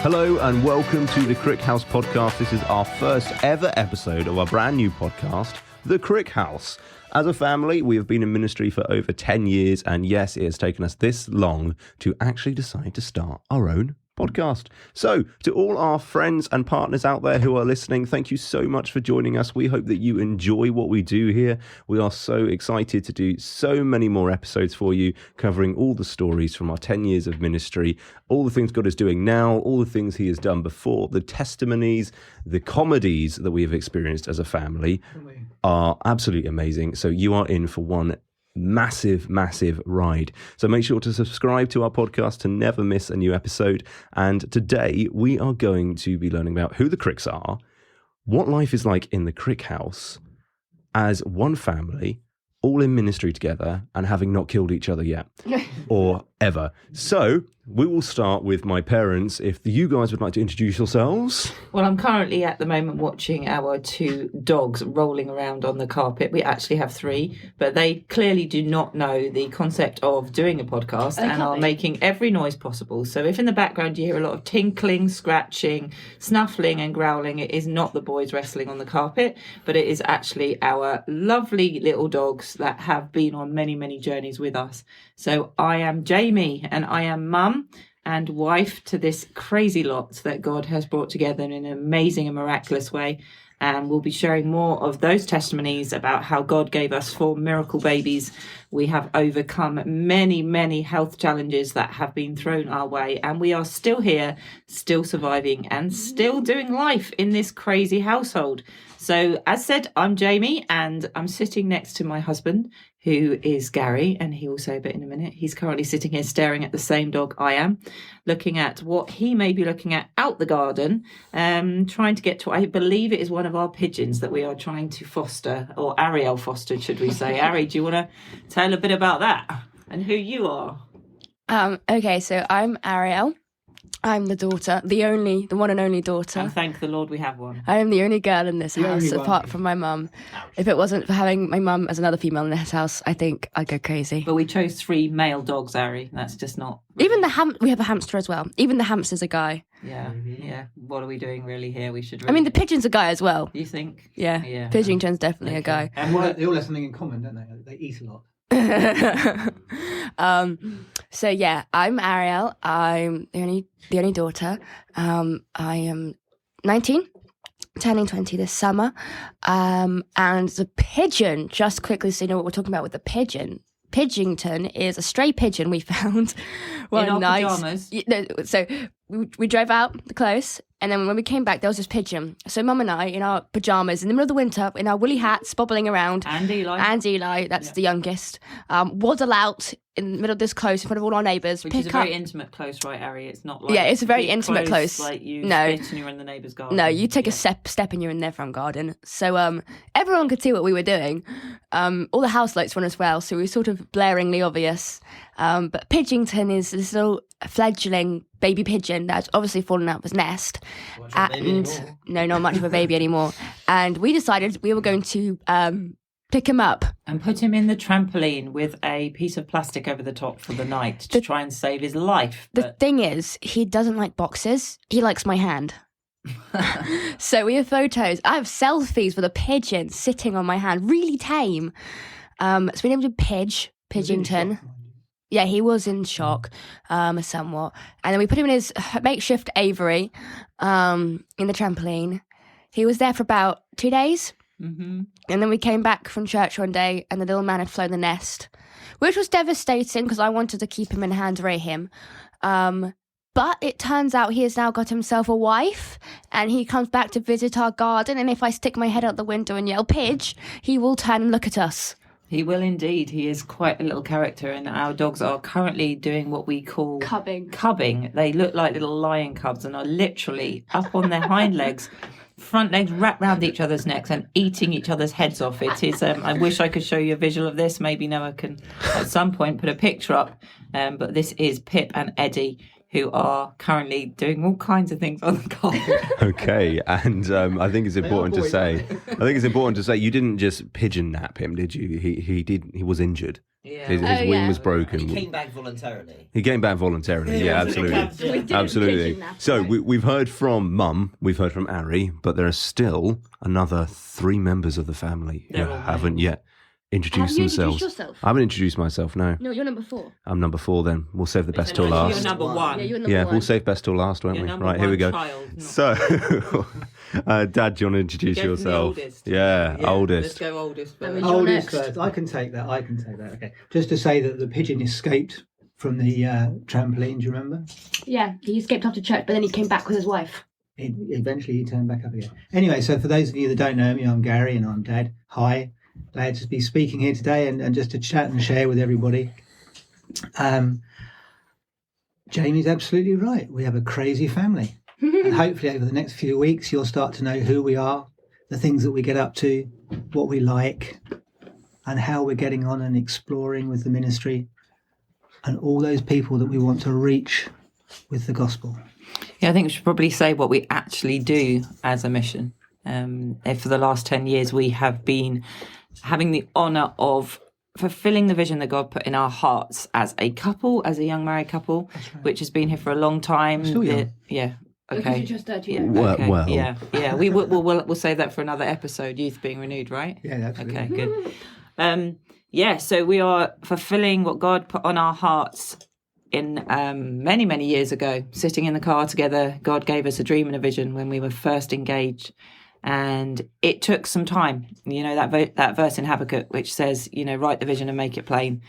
Hello and welcome to the Crick House podcast. This is our first ever episode of our brand new podcast, The Crick House. As a family, we have been in ministry for over 10 years, and yes, it has taken us this long to actually decide to start our own podcast. So, to all our friends and partners out there who are listening, thank you so much for joining us. We hope that you enjoy what we do here. We are so excited to do so many more episodes for you, covering all the stories from our 10 years of ministry, all the things God is doing now, all the things he has done before, the testimonies, the comedies that we have experienced as a family are absolutely amazing. So you are in for one massive ride. So make sure to subscribe to our podcast to never miss a new episode. And today we are going to be learning about who the Cricks are, what life is like in the Crick House as one family, all in ministry together and having not killed each other yet or ever. So we will start with my parents. If you guys would like to introduce yourselves. Well, I'm currently at the moment watching our two dogs rolling around on the carpet. We actually have three, but they clearly do not know the concept of doing a podcast and are making every noise possible. So if in the background you hear a lot of tinkling, scratching, snuffling and growling, it is not the boys wrestling on the carpet, but it is actually our lovely little dogs that have been on many journeys with us. So I am Jamie and I am mum and wife to this crazy lot that God has brought together in an amazing and miraculous way. And we'll be sharing more of those testimonies about how God gave us 4 miracle babies. We have overcome many health challenges that have been thrown our way. And we are still here, still surviving and still doing life in this crazy household. So as said, I'm Jamie and I'm sitting next to my husband, who is Gary, and he will say a bit in a minute. He's currently sitting here staring at the same dog I am, looking at what he may be looking at out the garden, trying to get to, I believe it is one of our pigeons that we are trying to foster, or Ariel fostered, should we say. Ari, do you want to tell a bit about that and who you are? Okay, so I'm Ariel. I'm the daughter, the one and only daughter. And thank the Lord we have one. I am the only girl in this house, apart from my mum. If it wasn't for having my mum as another female in this house, I think I'd go crazy. But we chose 3 male dogs, Ari. That's just not... Even we have a hamster as well. Even the hamster's a guy. Yeah. What are we doing really here? We should really... I mean, the pigeon's a guy as well. You think? Yeah. Pigeon's definitely a guy. And they all have something in common, don't they? They eat a lot. So yeah, I'm Ariel. I'm the only daughter. I am 19, turning 20 this summer. And the pigeon, just quickly so you know what we're talking about with the pigeon. Pidgington is a stray pigeon we found one night. In our pajamas. So we drove out close, and then when we came back, there was this pigeon. So Mum and I, in our pajamas, in the middle of the winter, in our woolly hats, bobbling around. And Eli, that's the youngest, waddle out in the middle of this close in front of all our neighbours. Which is a very intimate close, right, Ari? It's not like... Yeah, it's a very intimate close. Like you spit and you're in the neighbour's garden. No, you take a step and you're in their front garden. So everyone could see what we were doing. All the house lights were on as well, so we were sort of blaringly obvious. But Pidgington is this little fledgling baby pigeon that's obviously fallen out of his nest. And no, not much of a baby anymore. And we decided we were going to pick him up. And put him in the trampoline with a piece of plastic over the top for the night to try and save his life. The thing is, he doesn't like boxes. He likes my hand. So we have photos. I have selfies with a pigeon sitting on my hand, really tame. So we named him Pidgington. Yeah, he was in shock, somewhat. And then we put him in his makeshift aviary in the trampoline. He was there for about 2 days. Mm-hmm. And then we came back from church one day and the little man had flown the nest, which was devastating because I wanted to keep him in hand, rear him. But it turns out he has now got himself a wife and he comes back to visit our garden. And if I stick my head out the window and yell, "Pidge," he will turn and look at us. He will indeed. He is quite a little character, and our dogs are currently doing what we call cubbing. They look like little lion cubs and are literally up on their hind legs, front legs wrapped round each other's necks and eating each other's heads off. It is. I wish I could show you a visual of this. Maybe Noah can at some point put a picture up. But this is Pip and Eddie, who are currently doing all kinds of things on the carpet. Okay, and I think it's important to say, you didn't just pigeon nap him, did you? He was injured. Yeah, His wing was broken. And he came back voluntarily. Yeah, absolutely. Absolutely. So we've heard from Mum, we've heard from Ari, but there are still another 3 members of the family who haven't yet introduced themselves. Yourself? I haven't introduced myself, no. No, you're number 4. I'm number 4 then. We'll save the best till You're last. number 1. Yeah, you're number Yeah, 1. we'll save best till last, won't You're we? number Right, here we go. one child, not- So, Dad, do you want to introduce Go from the yourself? oldest. Yeah, Let's oldest. go oldest. That first. was your Oldest next. first. I can take that. Okay. Just to say that the pigeon escaped from the trampoline. Do you remember? Yeah, he escaped after church, but then he came back with his wife. Eventually, he turned back up again. Anyway, so for those of you that don't know me, I'm Gary and I'm Dad. Hi. Glad to be speaking here today and just to chat and share with everybody. Jamie's absolutely right. We have a crazy family. And hopefully over the next few weeks, you'll start to know who we are, the things that we get up to, what we like, and how we're getting on and exploring with the ministry and all those people that we want to reach with the gospel. Yeah, I think we should probably say what we actually do as a mission. For the last 10 years, we have been having the honour of fulfilling the vision that God put in our hearts as a couple, as a young married couple, which has been here for a long time. Still young. Yeah. Because Okay. you're just 13. Well. Yeah. We'll save that for another episode. Youth being renewed, right? Yeah, absolutely. Okay, good. So we are fulfilling what God put on our hearts in many, many years ago. Sitting in the car together, God gave us a dream and a vision when we were first engaged. And it took some time, that verse in Habakkuk, which says, write the vision and make it plain,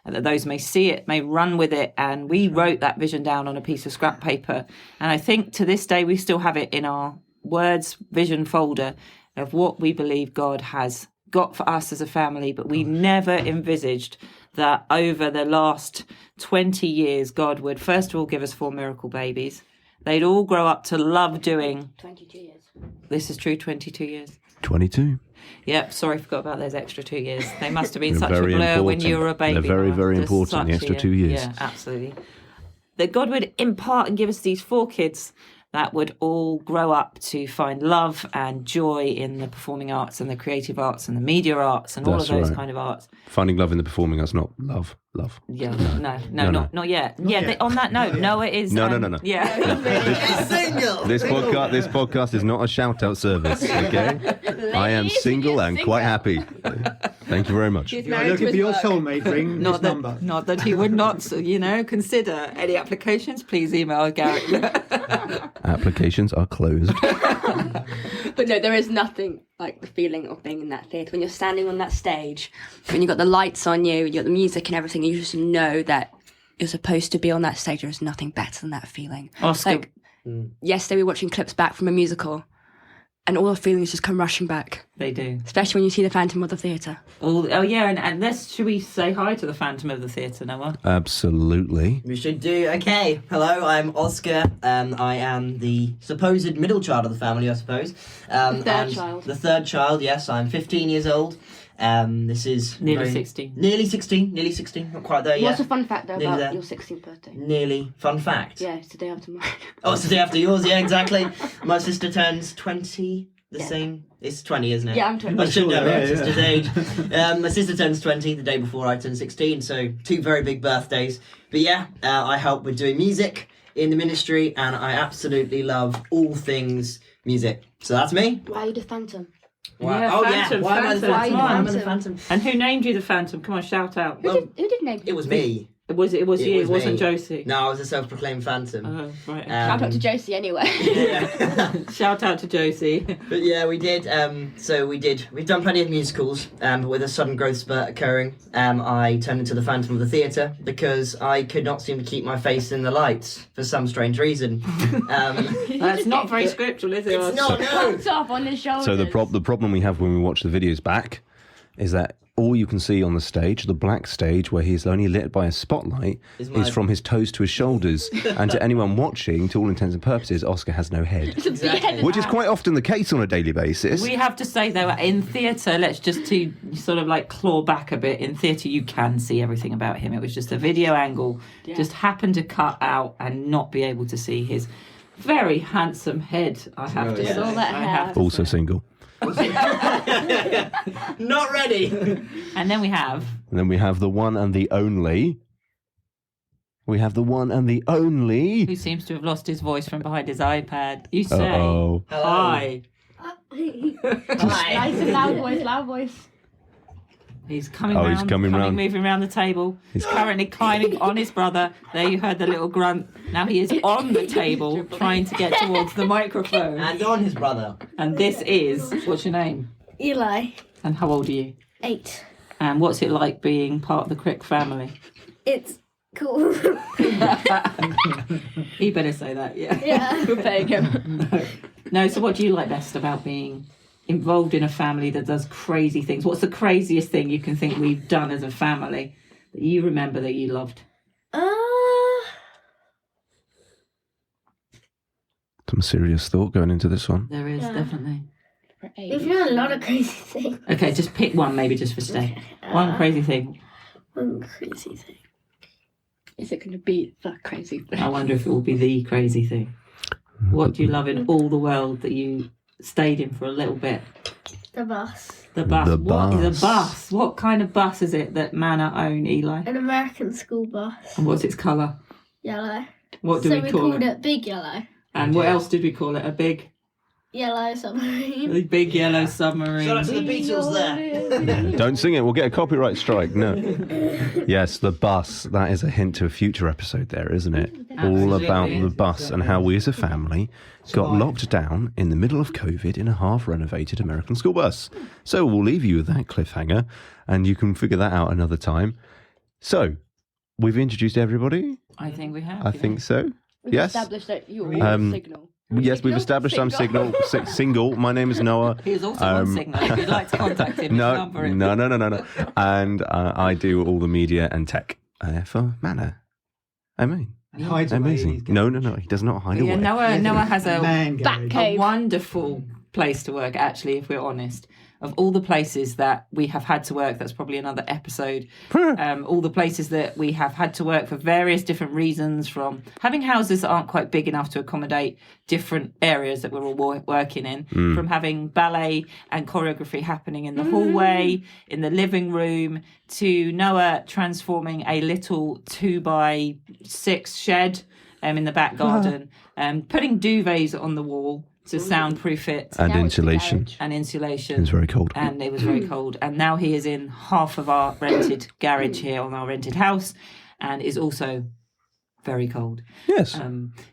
and that those may see it, may run with it. And we wrote that vision down on a piece of scrap paper. And I think to this day, we still have it in our words vision folder of what we believe God has got for us as a family. But we never envisaged that over the last 20 years, God would, first of all, give us 4 miracle babies. They'd all grow up to love doing. 22 years. This is true, 22 years. 22. Yep, sorry, forgot about those extra 2 years. They must have been They're such a very blur when important. you were a baby. They're very, Mum. very Just important, the such extra a- 2 years. Yeah, absolutely. That God would impart and give us these 4 kids that would all grow up to find love and joy in the performing arts and the creative arts and the media arts and all That's of those right. kind of arts. Finding love in the performing arts, not love. Yeah, no, No. not yet. Not yet. On that note, no, it is. No. Yeah. Single. This podcast is not a shout-out service, okay? I am single and quite happy. Thank you very much. He's You're married to looking his for your work. soulmate, ring this number. Not that he would not, consider any applications. Please email Gary. Applications are closed. But no, there is nothing like the feeling of being in that theatre. When you're standing on that stage, when you've got the lights on you, you've got the music and everything, you just know that you're supposed to be on that stage. There's nothing better than that feeling. Oscar. Like, yesterday we were watching clips back from a musical, and all the feelings just come rushing back, They do. especially when you see the Phantom of the Theatre. Oh yeah, and should we say hi to the Phantom of the Theatre, Noah? Absolutely. We should do. Okay, hello, I'm Oscar. I am the supposed middle child of the family, I suppose. The third and child. The third child, yes. I'm 15 years old. This is... Nearly 16. Nearly 16. Not quite there yet. What's a fun fact, though, Nearly about there. your 16th birthday? Nearly. Fun fact. Yeah, it's the day after mine. Oh, it's the day after yours, yeah, exactly. My sister turns 20, same. It's 20, isn't it? Yeah, I'm 20. I should know my Yeah. sister's age. My sister turns 20 the day before I turn 16, so 2 very big birthdays. But yeah, I help with doing music in the ministry, and I absolutely love all things music. So that's me. Why are you the Phantom? Yeah, Oh Phantom, yeah. Why am I the Phantom, Phantom? come Why on. am I the Phantom? And who named you the Phantom? Come on, shout out. Well, Who did name it was me. It was you. It was wasn't me. Josie. No, I was a self-proclaimed Phantom. Oh, right. Shout out to Josie anyway. Yeah. Shout out to Josie. But yeah, we did. We've done plenty of musicals, but with a sudden growth spurt occurring, I turned into the Phantom of the Theatre because I could not seem to keep my face in the lights for some strange reason. That's not very scriptural, is it? It's not, no. Popped up on his shoulders. So the problem we have when we watch the videos back is that all you can see on the stage, the black stage where he's only lit by a spotlight, is from his toes to his shoulders. And to anyone watching, to all intents and purposes, Oscar has no head. Exactly. Which is quite often the case on a daily basis. We have to say though, in theatre, let's just to sort of like claw back a bit. In theatre, you can see everything about him. It was just a video angle, just happened to cut out and not be able to see his very handsome head. I have to yeah. say. All that I hair. have to Also say. single. Not ready. And then we have And then we have the one and the only. We have the one and the only. Who seems to have lost his voice from behind his iPad. You say Uh-oh. hi. Nice and loud voice. He's coming Oh, round, he's coming round. moving around the table. He's currently climbing on his brother. There you heard the little grunt. Now he is on the table trying to get towards the microphone. And on his brother. And this is, what's your name? Eli, And how old are you? 8. And what's it like being part of the Crick family? It's cool. You better say that, yeah. Yeah. We're paying him. No, so what do you like best about being involved in a family that does crazy things? What's the craziest thing you can think we've done as a family that you remember that you loved? Some serious thought going into this one. There is, definitely. We've done a lot of crazy things. Okay, just pick one, maybe just for stay. One crazy thing. One crazy thing. Is it going to be that crazy thing? I wonder if it will be the crazy thing. What do you love in all the world that you stayed in for a little bit? The bus. The bus. The What is bus. a bus? What kind of bus is it that Manor own, Eli? An American school bus. And what's its colour? Yellow. What do so we call called it? it Big Yellow. And what else did we call it? A big Submarine. yellow submarine. Shout out to the Beatles there. Don't sing it. We'll get a copyright strike. No. Yes, the bus. That is a hint to a future episode there, isn't it? All about the bus and how we as a family got locked down in the middle of COVID in a half-renovated American school bus. So we'll leave you with that cliffhanger, and you can figure that out another time. So, we've introduced everybody? I think we have. I think so. We've Yes. established that you're Um, signal. Yes, we've established I'm single. My name is Noah. He is also on Signal. If you'd like to contact him, his No. number is... No. And I do all the media and tech for Manor. I mean, And hides away in his amazing. garage. No, he does not hide Yeah, away. Noah has a Man Back garage. cave. wonderful place to work, actually, if we're honest. Of all the places that we have had to work, that's probably another episode. All the places that we have had to work for various different reasons, from having houses that aren't quite big enough to accommodate different areas that we're all working in, from having ballet and choreography happening in the hallway, in the living room, to Noah transforming a little 2x6 shed in the back garden, putting duvets on the wall to soundproof it. And Now it's the insulation. garage. And insulation. It's very cold. And it was very cold. And now he is in half of our rented garage here on our rented house, and is also very cold. Yes.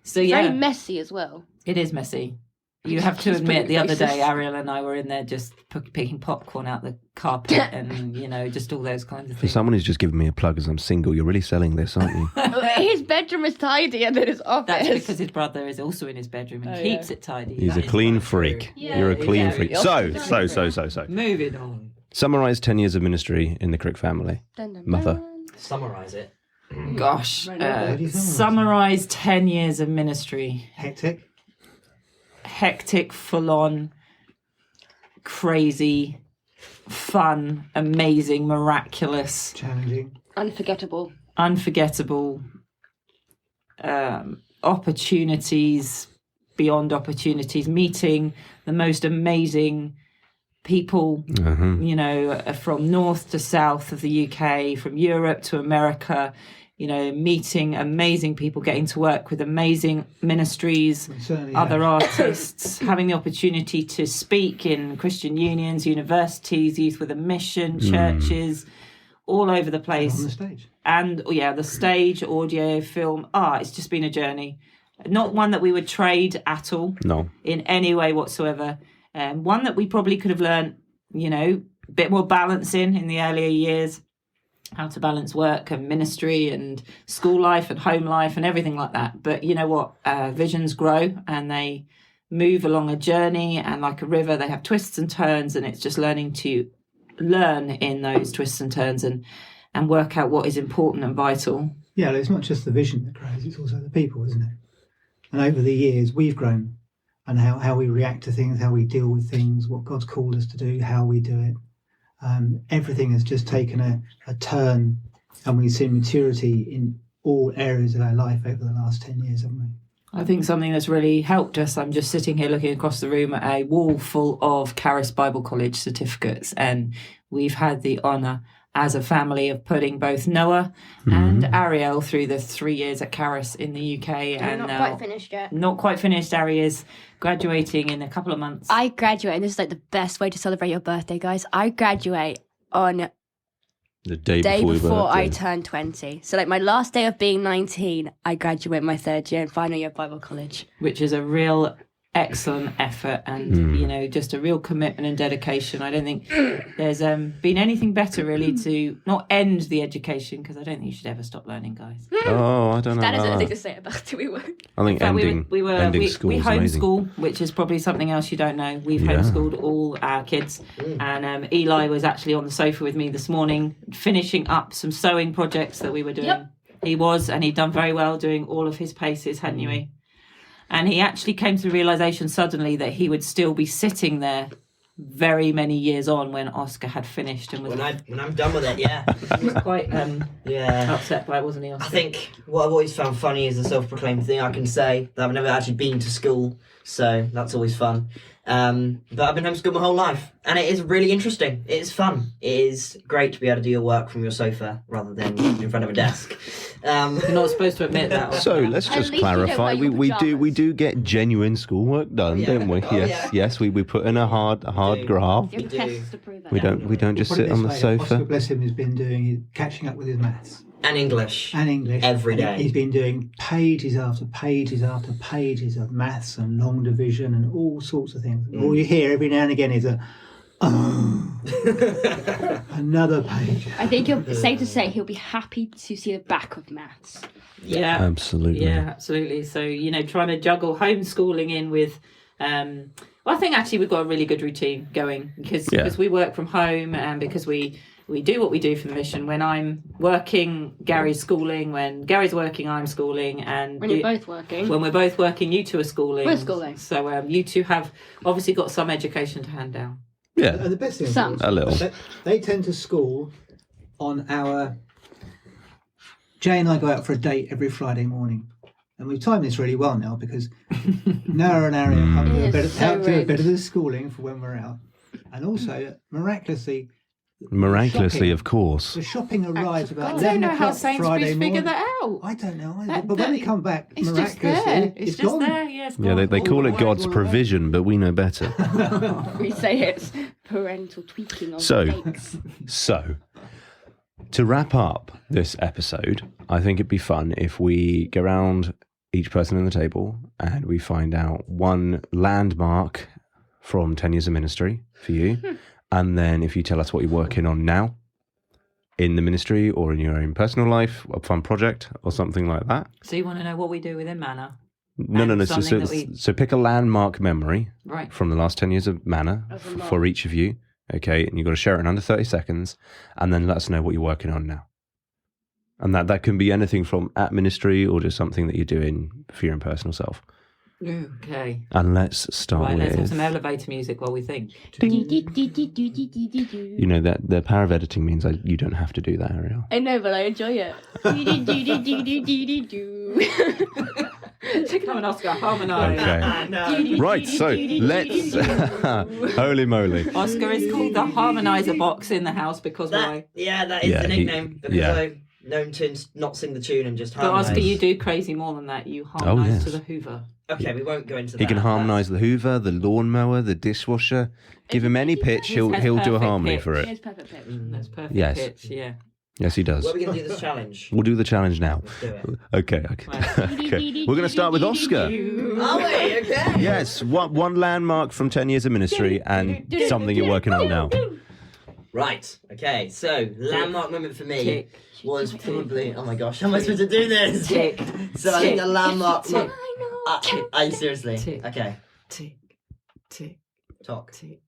So yeah, Very messy as well. it is messy. You have to Just admit, put the other faces. day, Ariel and I were in there just picking popcorn out the carpet, and just all those kinds of For things. someone who's just given me a plug as I'm single, you're really selling this, aren't you? His bedroom is tidy and then his office. That's because his brother is also in his bedroom and keeps it tidy. He's That a is clean quite true. freak. Yeah, You're a clean exactly. freak. So. Moving on. Summarise 10 years of ministry in the Crick family. Dun, dun, Mother. dun. Summarise it. Gosh, How do you summarise summarise 10 years of ministry. Hectic, full-on, crazy, fun, amazing, miraculous, Challenging. Unforgettable. unforgettable, opportunities beyond opportunities, meeting the most amazing people, from north to south of the UK, from Europe to America, meeting amazing people, getting to work with amazing ministries, Certainly other have. artists, having the opportunity to speak in Christian unions, universities, youth with a mission, churches, all over the place. On the stage. And the stage, audio, film, it's just been a journey. Not one that we would trade at all No. in any way whatsoever. One that we probably could have learned, a bit more balance in the earlier years, how to balance work and ministry and school life and home life and everything like that. But you know what? Visions grow and they move along a journey, and like a river, they have twists and turns, and it's just learning to learn in those twists and turns and work out what is important and vital. Yeah, it's not just the vision that grows, it's also the people, isn't it? And over the years, we've grown, and how we react to things, how we deal with things, what God's called us to do, how we do it. Everything has just taken a turn, and we've seen maturity in all areas of our life over the last 10 years, haven't we? I think something that's really helped us, I'm just sitting here looking across the room at a wall full of Caris Bible College certificates, and we've had the honour as a family of putting both Noah and Ariel through the 3 years at Caris in the UK. And not now, quite finished yet. Not quite finished. Ari is graduating in a couple of months. I graduate, and this is like the best way to celebrate your birthday, guys. I graduate on The day before before I turn 20. So like my last day of being 19, I graduate my third year and final year of Bible college. Which is a real excellent effort and, you know, just a real commitment and dedication. I don't think there's been anything better really to not end the education, because I don't think you should ever stop learning, guys. Oh, I don't know. That is about anything that. to say about it. We were. I think In fact, ending school we is amazing. homeschool, which is probably something else you don't know. We've Yeah. homeschooled all our kids, and Eli was actually on the sofa with me this morning, finishing up some sewing projects that we were doing. Yep. He was, and he'd done very well doing all of his paces, hadn't you? E? And he actually came to the realization suddenly that he would still be sitting there very many years on when Oscar had finished and was When I'm done with it, yeah. he was quite Yeah. upset by it, wasn't he, Oscar? I think what I've always found funny is the self-proclaimed thing I can say that I've never actually been to school, so that's always fun. But I've been homeschooled my whole life, and it is really interesting. It is fun. It is great to be able to do your work from your sofa rather than in front of a desk. You're not supposed to admit that. So let's At just least you don't clarify. wear your We pajamas. do get genuine schoolwork done, yeah. don't we? Oh, yes, yeah. yes. We put in a hard do. graft. You have do. tests to prove it. We don't just Put it sit on the this way, Oscar, sofa. bless him, has been doing catching up with his maths And English. and English Every And day. He's been doing pages after pages after pages of maths and long division and all sorts of things. All you hear every now and again is another page. I think it's safe to say he'll be happy to see the back of maths. Yeah. Absolutely. Yeah, absolutely. So, you know, trying to juggle homeschooling in with, well, I think actually we've got a really good routine going because we work from home and because we do what we do for the mission. When I'm working, Gary's schooling. When Gary's working, I'm schooling. And When you're both working. when we're both working, you two are schooling. We're schooling. So you two have obviously got some education to hand down. Yeah. And the best thing Some. is, A little. They tend to school on our. Jay and I go out for a date every Friday morning, and we've timed this really well now because Noah and Ariel help do a It bit is of, so help do a rigged. bit of the schooling for when we're out, and also miraculously, Miraculously, shopping. of course. the shopping arrives about I 11 don't know how o'clock Friday Sainsbury's morning. figured that out. I don't know either, That- but when that- we come back, It's just miraculously, there. It's just gone. there. Yeah, it's Yeah, they gone. call it All God's right. provision, but we know better. We say it's parental tweaking of So- mistakes. So, to wrap up this episode, I think it'd be fun if we go around each person in the table and we find out one landmark from 10 years of ministry for you. And then if you tell us what you're working on now in the ministry or in your own personal life, a fun project or something like that. So you want to know what we do within Manor? No. So, something that we- so pick a landmark memory Right. from the last 10 years of Manor That's a lot. for each of you. Okay, and you've got to share it in under 30 seconds and then let us know what you're working on now. And that can be anything from at ministry or just something that you're doing for your own personal self. Okay. And let's start Right, let's have with, some elevator music while we think. you know, that the power of editing means you don't have to do that, Ariel. I know, but I enjoy it. Come on, Oscar, harmonise. Okay. No. Right, so let's... Holy moly. Oscar is called the harmonizer box in the house because why? That is Yeah, the nickname because yeah. I'm known to not sing the tune and just But harmonise. Oscar, you do crazy more than that. You harmonise yes. to the Hoover. Okay, we won't go into that. He can harmonise the Hoover, the lawnmower, the dishwasher. Give him any pitch, he'll has do a perfect harmony pitch. for It it. is perfect pitch. That's perfect Yes. pitch, yeah. Yes, he does. Where are we going to do this challenge? We'll do the challenge now. Let's do it. Okay. Right. Okay. We're going to start with Oscar. Are we? Okay. Yes, one landmark from 10 years of ministry and something you're working on now. Right. Okay. So, landmark moment for me Tick. was probably. Oh my gosh, how am I supposed to do this? Tick. So I think the landmark. Tick. Are you seriously? Tick. Okay. Tick, tick, Talk. tick.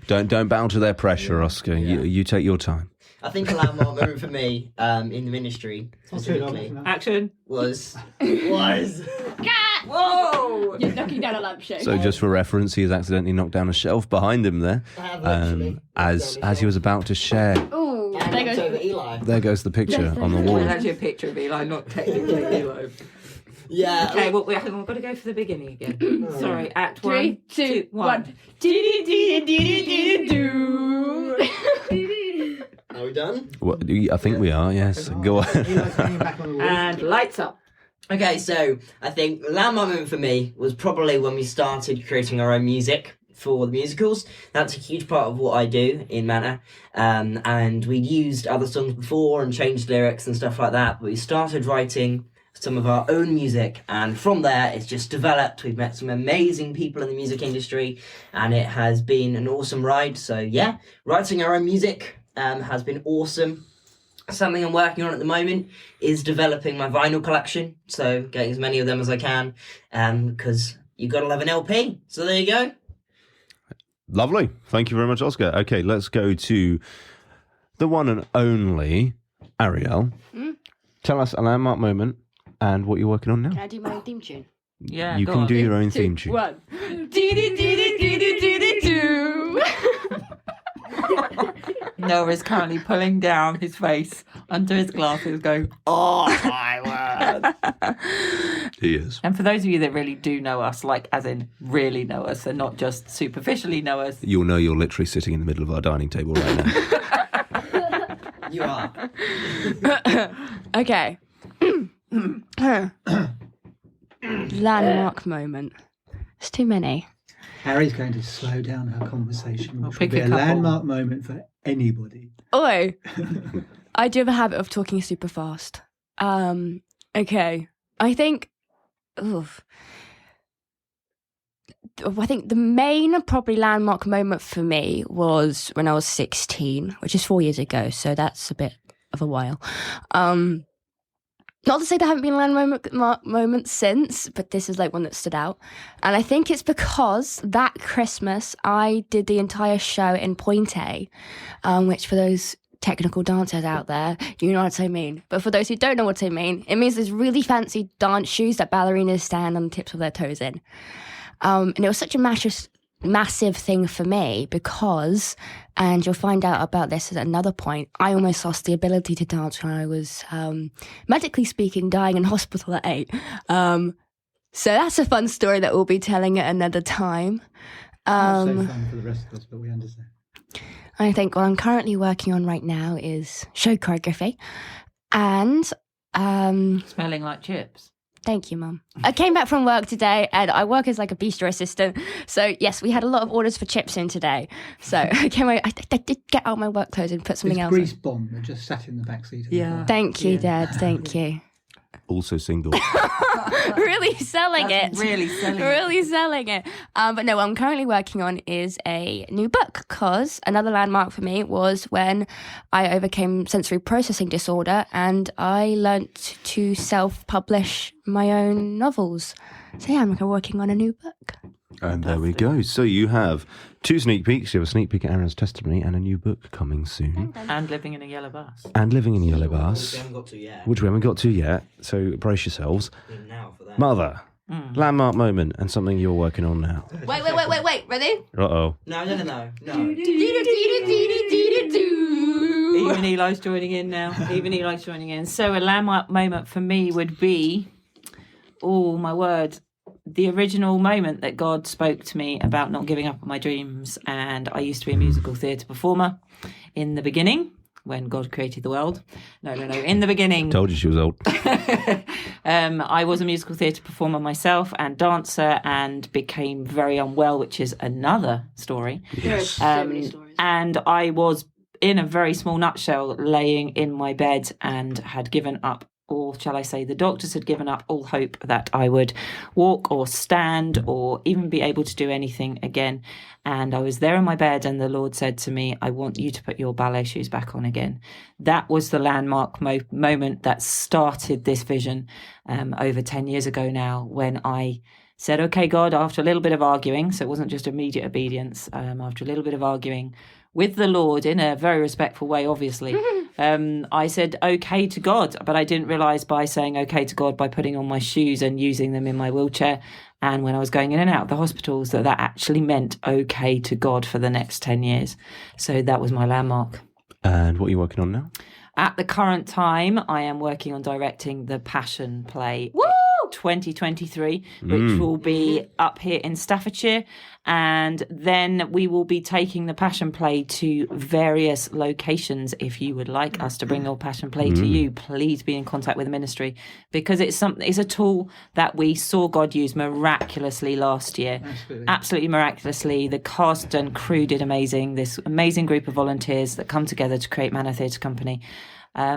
Don't bow to their pressure, Oscar. You take your time. I think a landmark moment for me in the ministry Not too long, specifically isn't it? Action. was. Whoa! You're knocking down a lampshade. So, just for reference, he has accidentally knocked down a shelf behind him there, I have actually. as he was about to share. Ooh, And there knocked over goes. Eli. There goes the picture on the There's wall. actually a picture of Eli, not technically Eli. Yeah. Okay, well, we've got to go for the beginning again. Sorry, act 3, 1, 2, 1. done? Well, I think we are, yes. Go on. Eli's hanging back on the wall. And lights up. Okay, so I think the landmark moment for me was probably when we started creating our own music for the musicals. That's a huge part of what I do in Manor. And we'd used other songs before and changed lyrics and stuff like that, but we started writing some of our own music, and from there it's just developed. We've met some amazing people in the music industry, and it has been an awesome ride. So yeah, writing our own music has been awesome. Something I'm working on at the moment is developing my vinyl collection, so getting as many of them as I can, because you've got to love an LP. So there you go. Lovely. Thank you very much, Oscar. Okay, let's go to the one and only Ariel. Tell us a landmark moment and what you're working on Can now. I do my own theme tune? Yeah, You go can on. do your own 3, theme tune. 1. Dee dee dee dee dee dee dee dee doo. Noah is currently pulling down his face under his glasses, going, "Oh my word!" He is. And for those of you that really do know us, like as in really know us, and not just superficially know us, You'll know you're literally sitting in the middle of our dining table right now. You are. Okay. Landmark moment. It's too many. Harry's going to slow down her conversation, I'll which will pick be a a couple. landmark moment for anybody. Oh, I do have a habit of talking super fast. Okay. I think the main probably landmark moment for me was when I was 16, which is 4 years ago, so that's a bit of a while. Not to say there haven't been landmark moments since, but this is like one that stood out. And I think it's because that Christmas I did the entire show in Pointe, which for those technical dancers out there, you know what I mean. But for those who don't know what I mean, it means there's really fancy dance shoes that ballerinas stand on the tips of their toes in. And it was such a massive thing for me because, and you'll find out about this at another point, I almost lost the ability to dance when I was, medically speaking, dying in hospital at 8. So that's a fun story that we'll be telling at another time. Not so fun for the rest of us, but we understand. I think what I'm currently working on right now is show choreography. And smelling like chips. thank you, Mum. I came back from work today and I work as like a bistro assistant. So yes, we had a lot of orders for chips in today. So I did get out my work clothes and put something This else in. grease bomb that just sat in the back seat of the Yeah. car. Thank you, Dad. Thank you. Also single. Really selling That's it. really selling it. Really selling it. But no, what I'm currently working on is a new book because another landmark for me was when I overcame sensory processing disorder and I learnt to self-publish my own novels. So yeah, I'm working on a new book. And there we go. So you have 2 sneak peeks. You have a sneak peek at Aaron's testimony and a new book coming soon. And living in a yellow bus. And living in a yellow Which bus, we haven't got to yet. which we haven't got to yet. So brace yourselves. Now for that. Mother, landmark moment and something you're working on now. Wait. Ready? No. Uh-oh. Even Eli's joining in now. So a landmark moment for me would be, oh my word, the original moment that God spoke to me about not giving up on my dreams. And I used to be a musical theatre performer in the beginning when God created the world. No. In the beginning. Told you she was old. I was a musical theatre performer myself and dancer and became very unwell, which is another story. Yes. So many stories. And I was, in a very small nutshell, laying in my bed and had given up, or shall I say, the doctors had given up all hope that I would walk or stand or even be able to do anything again. And I was there in my bed and the Lord said to me, I want you to put your ballet shoes back on again. That was the landmark moment that started this vision over 10 years ago now, when I said, okay, God, after a little bit of arguing, so it wasn't just immediate obedience, after a little bit of arguing with the Lord in a very respectful way, obviously, I said okay to God, but I didn't realise by saying okay to God, by putting on my shoes and using them in my wheelchair, and when I was going in and out of the hospitals, that actually meant okay to God for the next 10 years. So that was my landmark. And what are you working on now? At the current time, I am working on directing the Passion play. Woo! 2023, which will be up here in Staffordshire. And then we will be taking the Passion Play to various locations. If you would like us to bring your Passion Play to you, please be in contact with the ministry, because it's a tool that we saw God use miraculously last year. Absolutely miraculously. The cast and crew did amazing. This amazing group of volunteers that come together to create Manor Theatre Company.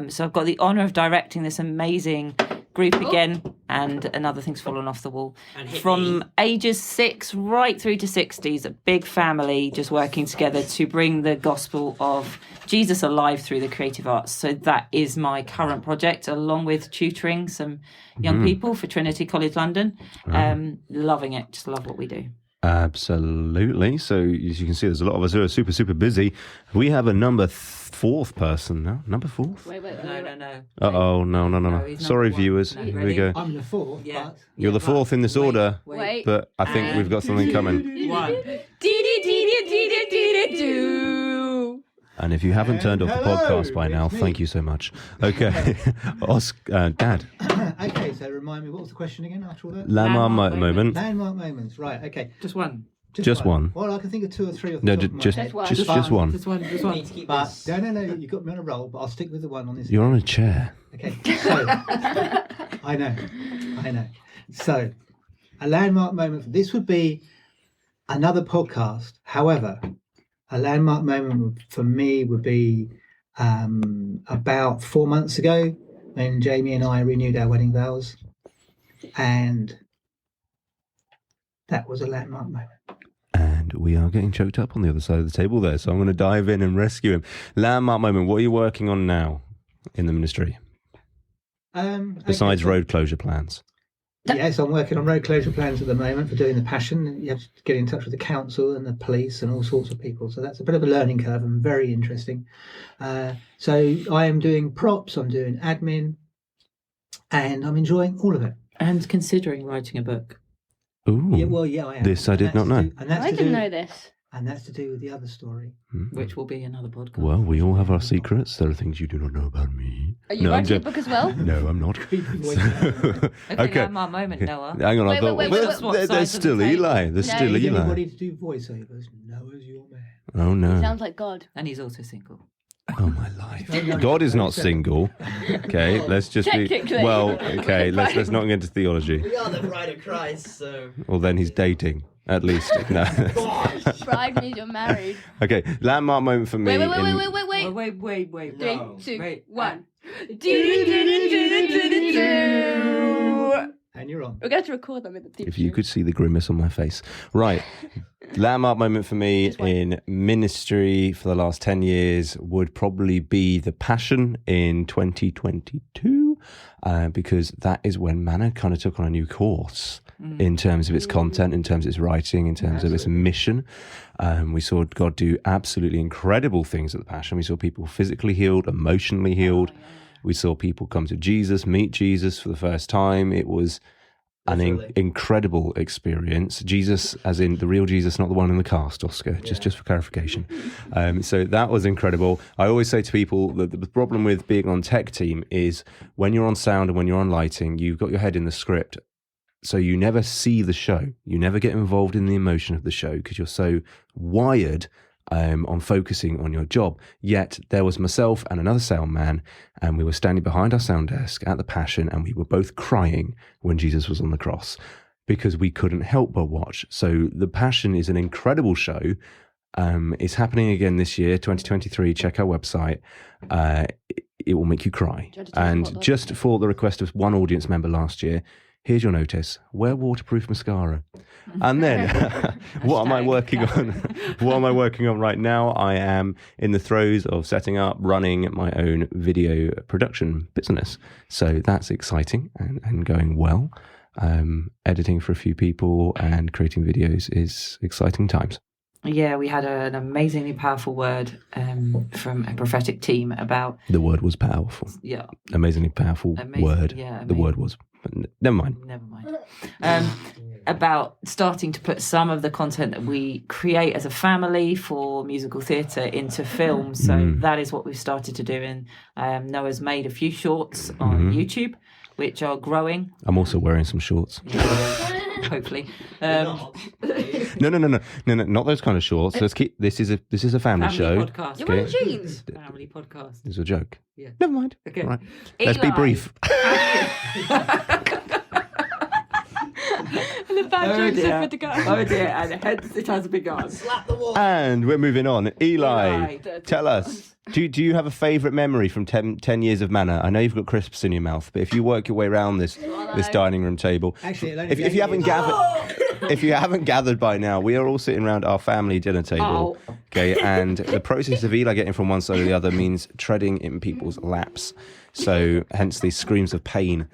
So I've got the honour of directing this amazing group again, and another thing's fallen off the wall. From ages 6 right through to 60s, a big family just working together to bring the gospel of Jesus alive through the creative arts. So that is my current project, along with tutoring some young people for Trinity College London. Loving it, just love what we do. Absolutely. So as you can see, there's a lot of us who are super, super busy. We have a number 4th person now. Number 4th? Wait. No. Uh-oh, no. he's Sorry, number 1. viewers. No, Here we ready? go. I'm the 4th, Yeah. but You're the 4th in this order, Wait. but I think we've got something coming. 1. Dee dee dee dee dee dee dee doo. And if you haven't turned off the Hello, podcast by now, it's me. thank you so much. Okay. Dad, okay, so remind me, what was the question again after all that? landmark Landmark moment. Landmark moments, right, okay. Just one. Just one. Well, I can think of 2 or 3 off the No, top of my just head. one. just But- one. Just one. We need to keep But, this. no, you got me on a roll, but I'll stick with the one on this. You're on a chair. Okay, so, I know. So, a landmark moment, this would be another podcast. However, a landmark moment for me would be about 4 months ago when Jamie and I renewed our wedding vows. And that was a landmark moment. And we are getting choked up on the other side of the table there, so I'm going to dive in and rescue him. Landmark moment, what are you working on now in the ministry, besides okay, so- road closure plans? Yes, I'm working on road closure plans at the moment for doing the Passion. You have to get in touch with the council and the police and all sorts of people. So that's a bit of a learning curve and very interesting. So I am doing props, I'm doing admin, and I'm enjoying all of it. And considering writing a book. Ooh, Yeah, I am. This I And did that's not to know. do- and that's I to didn't do- know this. And that's to do with the other story. Which will be another podcast. Well, we all have our secrets. There are things you do not know about me. Are you No, I'm writing a jo- book as well? No, I'm not. Okay, landmark moment, Noah. Hang on, I thought wait, well, wait. What there's size of the still table? Eli. There's No. still Need Eli. anybody to do voiceovers? Noah's your man. Oh no. Sounds like God. And he's also single. Oh my life. God is not single. Okay, let's just be Technically. well. Okay, let's not get into theology. We are the bride of Christ, so. Well, then he's dating at least. No. Bride means you're married. Okay, landmark moment for me. Wait. Wait. 3, no. 2, Wait. 1. And you're on. We're going to record them in the future. If you could see the grimace on my face. Right. Landmark moment for me Just one. in ministry for the last 10 years would probably be the Passion in 2022, because that is when Manor kind of took on a new course in terms of its content, in terms of its writing, in terms of its mission. We saw God do absolutely incredible things at the Passion. We saw people physically healed, emotionally healed. We saw people come to Jesus, meet Jesus for the first time. It was an Literally. incredible experience. Jesus, as in the real Jesus, not the one in the cast, Oscar, just for clarification. So that was incredible. I always say to people that the problem with being on tech team is when you're on sound and when you're on lighting, you've got your head in the script. So you never see the show. You never get involved in the emotion of the show because you're so wired on focusing on your job. Yet there was myself and another sound man, and we were standing behind our sound desk at the Passion, and we were both crying when Jesus was on the cross because we couldn't help but watch. So the Passion is an incredible show. It's happening again this year, 2023. Check our website. It will make you cry. Do you want to tell us And what just for the request of one audience member last year, here's your notice: wear waterproof mascara. And then what am I working on? What am I working on right now? I am in the throes of setting up, running my own video production business. So that's exciting and going well. Editing for a few people and creating videos is exciting times. Yeah, we had an amazingly powerful word from a prophetic team about, The word was powerful. yeah, Amazingly powerful Amazing, word. yeah, The word was. But never mind. never mind, about starting to put some of the content that we create as a family for musical theatre into film. So that is what we've started to do. And Noah's made a few shorts on YouTube. which are growing. I'm also wearing some shorts. Hopefully. No, not those kind of shorts. Let's keep. This is a family show. Podcast. You're wearing jeans. Family podcast. It's a joke. Yeah. Never mind. Okay. Right. Let's be Eli. brief. And the bad jokes dear. are for the go. Oh dear, and hence it has begun. Slap the wall. And we're moving on. Eli, Eli. tell us. Do you have a favourite memory from 10 years of Manor? I know you've got crisps in your mouth, but if you work your way around this dining room table, Actually, it'll only if be you 8 haven't years. if you haven't gathered by now, we are all sitting around our family dinner table. Oh. Okay, and the process of Eli getting from one side to the other means treading in people's laps. So, hence these screams of pain.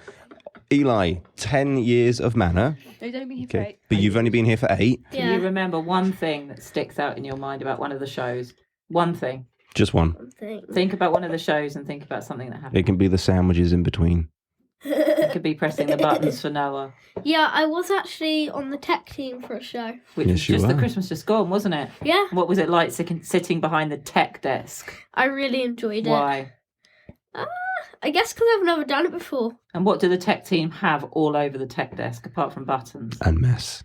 Eli, 10 years of Manor. They've only been here for Okay, 8. but you've only been here for 8. Can you remember one thing that sticks out in your mind about one of the shows? One thing. Just one. Think about one of the shows and think about something that happened. It can be the sandwiches in between. It could be pressing the buttons for Noah, Yeah, I was actually on the tech team for a show. which Yes, was you just the were. Christmas just gone, wasn't it? Yeah, What was it like sitting behind the tech desk? I really enjoyed it. Why? I guess because I've never done it before. And what do the tech team have all over the tech desk apart from buttons? And mess.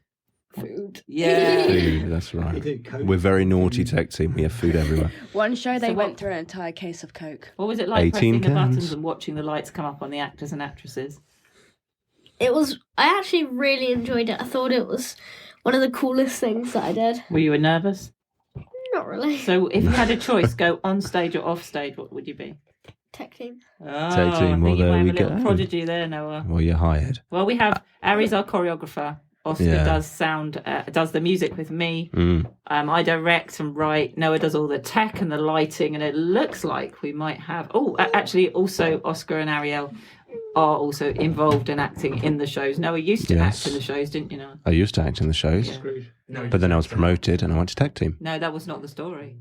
Food. Yeah. Food, that's We right. do Coke. We're very naughty tech team. We have food everywhere. One show they So went what- through an entire case of Coke. What was it like 18 pressing the buttons cans. and watching the lights come up on the actors and actresses? I actually really enjoyed it. I thought it was one of the coolest things that I did. Were you nervous? Not really. So if you had a choice, go on stage or off stage, what would you be? Tech team. Oh, team, I well, think you there might have we a little go. prodigy there, Noah. Well, you're hired. Well, we have Ari's our choreographer. Oscar Yeah. does sound, does the music with me. Mm. I direct and write. Noah does all the tech and the lighting, and it looks like we might have. Oh, actually, also Oscar and Ariel are also involved in acting in the shows. Noah used to Yes. act in the shows, didn't you, Noah? I used to act in the shows, Yeah. but then I was promoted and I went to tech team. No, that was not the story.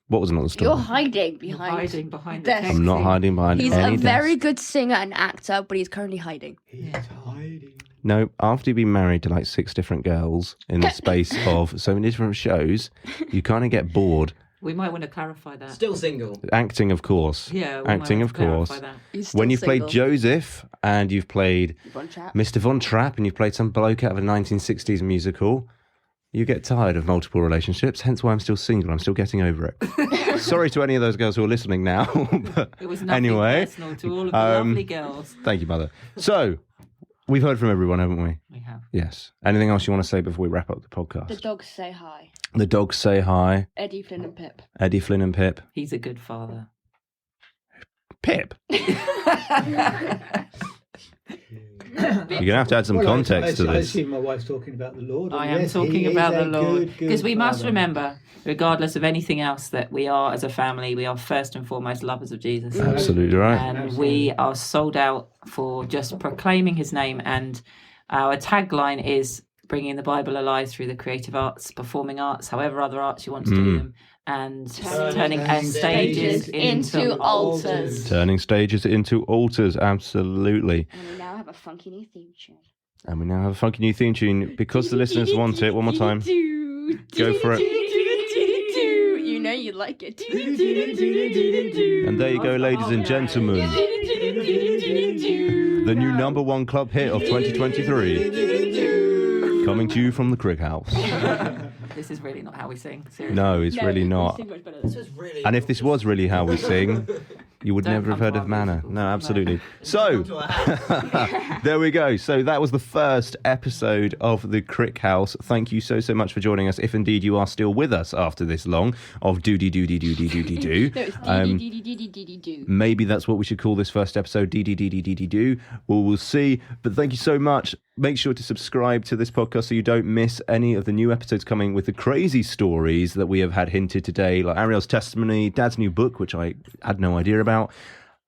What was another story? You're hiding You're behind. hiding behind the desk. tech I'm not team. hiding behind He's any a very desk. good singer and actor, but he's currently hiding. He's hiding. No, after you've been married to like 6 different girls in the space of so many different shows, you kind of get bored. We might want to clarify that. Still single. Acting, of course. Yeah, we Acting, might of have to course. clarify that. He's still When you've played single. Joseph and you've played One chap. Mr. Von Trapp and you've played some bloke out of a 1960s musical, you get tired of multiple relationships, hence why I'm still single. I'm still getting over it. Sorry to any of those girls who are listening now. But It was nothing anyway, personal to all of the lovely girls. thank you, Mother. So, we've heard from everyone, haven't we? We have. Yes. Anything else you want to say before we wrap up the podcast? The dogs say hi. The dogs say hi. Eddie, Flynn, and Pip. Eddie, Flynn and Pip. He's a good father. Pip? You're going to have some Well, context to I this. assume my wife's talking about the Lord. I and am yes, talking he is about the a Lord. good Because we must father. remember, regardless of anything else, that we are, as a family, we are first and foremost lovers of Jesus. Absolutely right. And we are sold out for just proclaiming his name. And our tagline is bringing the Bible alive through the creative arts, performing arts, however other arts you want to do them, and turning stages stages into into altars. altars. Turning stages into altars, absolutely. And we now have a funky new theme tune. And we now have a funky new theme tune because the listeners want it. One more time. Go for it. You know you like it. And there you go, ladies and gentlemen. The new #1 club hit of 2023. Coming to you from the Crick House. This is really not how we sing. Seriously. No, it's really not. This was really. And if this was really how we sing, you would Don't never have come heard to of our Manor. musicals. No, No. absolutely. Come So, to our house. there we go. So that was the first episode of the Crick House. Thank you so much for joining us. If indeed you are still with us after this long of doody doody doody doody doo. No, it's dee-dee-dee-dee-dee-dee-dee-doo. Maybe that's what we should call this first episode, Dee Dee Dee Dee Dee Dee Doo. Well, we'll see. But thank you so much. Make sure to subscribe to this podcast so you don't miss any of the new episodes coming with the crazy stories that we have had hinted today, like Ariel's testimony, Dad's new book, which I had no idea about,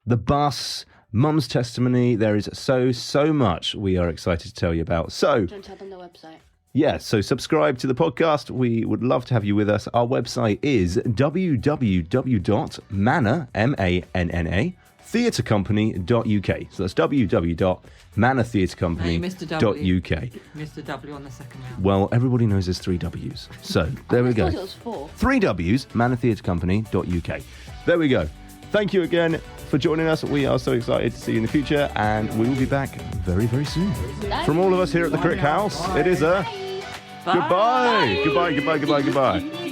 the bus, Mum's testimony. There is so much we are excited to tell you about. So, Don't tell them the website. yeah, so subscribe to the podcast. We would love to have you with us. Our website is www.manna, M-A-N-N-A, theatrecompany.uk. So that's www.mannatheatrecompany.uk. Mr. W on the second round. Well, everybody knows there's 3 W's. So there we I go. thought it was 4. 3 W's, mannatheatrecompany.uk. There we go. Thank you again. for joining us. We are so excited to see you in the future, and we will be back very, very soon. From all of us here at the Crick House, it is a goodbye. Goodbye, goodbye, goodbye, goodbye.